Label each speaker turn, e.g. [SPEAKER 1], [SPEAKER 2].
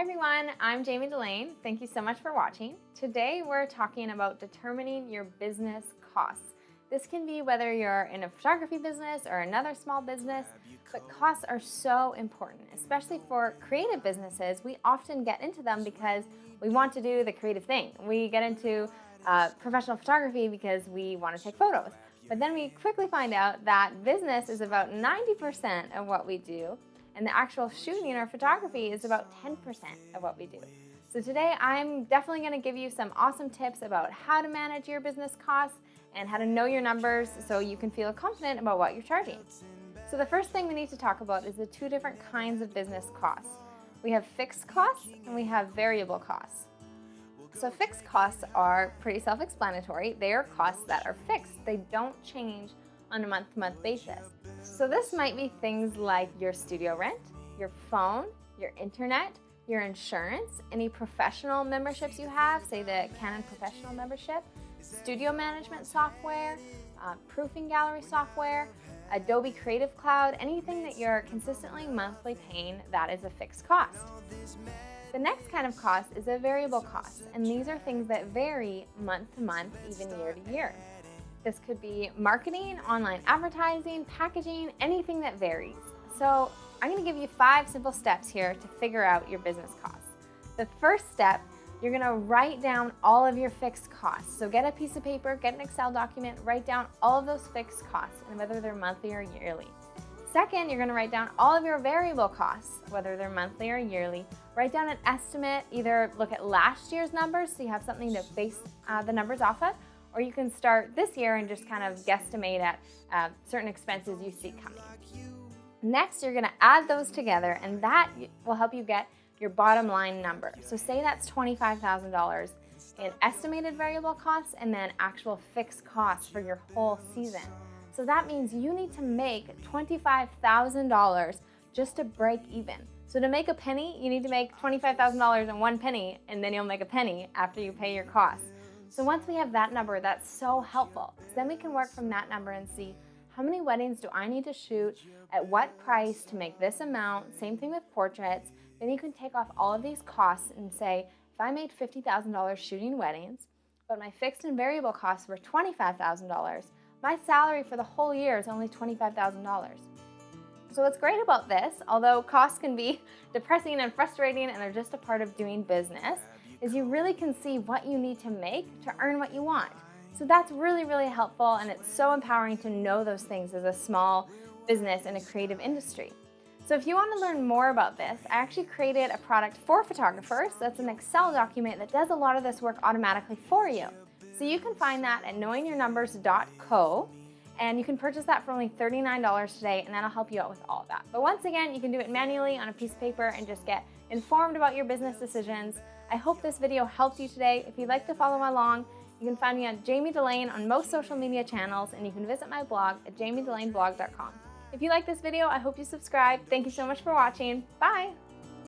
[SPEAKER 1] Hi everyone, I'm Jamie Delane. Thank you so much for watching. Today we're talking about determining your business costs. This can be whether you're in a photography business or another small business, but costs are so important, especially for creative businesses. We often get into them because we want to do the creative thing. We get into professional photography because we want to take photos. But then we quickly find out that business is about 90% of what we do, and the actual shooting or photography is about 10% of what we do. So today I'm definitely going to give you some awesome tips about how to manage your business costs and how to know your numbers so you can feel confident about what you're charging. So the first thing we need to talk about is the two different kinds of business costs. We have fixed costs and we have variable costs. So fixed costs are pretty self-explanatory. They are costs that are fixed. They don't change on a month-to-month basis. So this might be things like your studio rent, your phone, your internet, your insurance, any professional memberships you have, say the Canon professional membership, studio management software, proofing gallery software, Adobe Creative Cloud, anything that you're consistently monthly paying, that is a fixed cost. The next kind of cost is a variable cost, and these are things that vary month to month, even year to year. This could be marketing, online advertising, packaging, anything that varies. So I'm going to give you 5 simple steps here to figure out your business costs. The first step, you're going to write down all of your fixed costs. So get a piece of paper, get an Excel document, write down all of those fixed costs and whether they're monthly or yearly. Second, you're going to write down all of your variable costs, whether they're monthly or yearly. Write down an estimate, either look at last year's numbers so you have something to base the numbers off of, or you can start this year and just kind of guesstimate at certain expenses you see coming. Next, you're going to add those together, and that will help you get your bottom line number. So say that's $25,000 in estimated variable costs and then actual fixed costs for your whole season. So that means you need to make $25,000 just to break even. So to make a penny, you need to make $25,000 and 1 penny, and then you'll make a penny after you pay your costs. So once we have that number, that's so helpful, because then we can work from that number and see how many weddings do I need to shoot, at what price to make this amount. Same thing with portraits. Then you can take off all of these costs and say, if I made $50,000 shooting weddings, but my fixed and variable costs were $25,000, my salary for the whole year is only $25,000. So what's great about this, although costs can be depressing and frustrating and they're just a part of doing business, is you really can see what you need to make to earn what you want. So that's really, really helpful, and it's so empowering to know those things as a small business in a creative industry. So if you want to learn more about this, I actually created a product for photographers. That's an Excel document that does a lot of this work automatically for you. So you can find that at knowingyournumbers.co, and you can purchase that for only $39 today, and that'll help you out with all of that. But once again, you can do it manually on a piece of paper and just get informed about your business decisions. I hope this video helped you today. If you'd like to follow along, you can find me on Jamie Delane on most social media channels, and you can visit my blog at jamieDelaneblog.com. If you like this video, I hope you subscribe. Thank you so much for watching. Bye!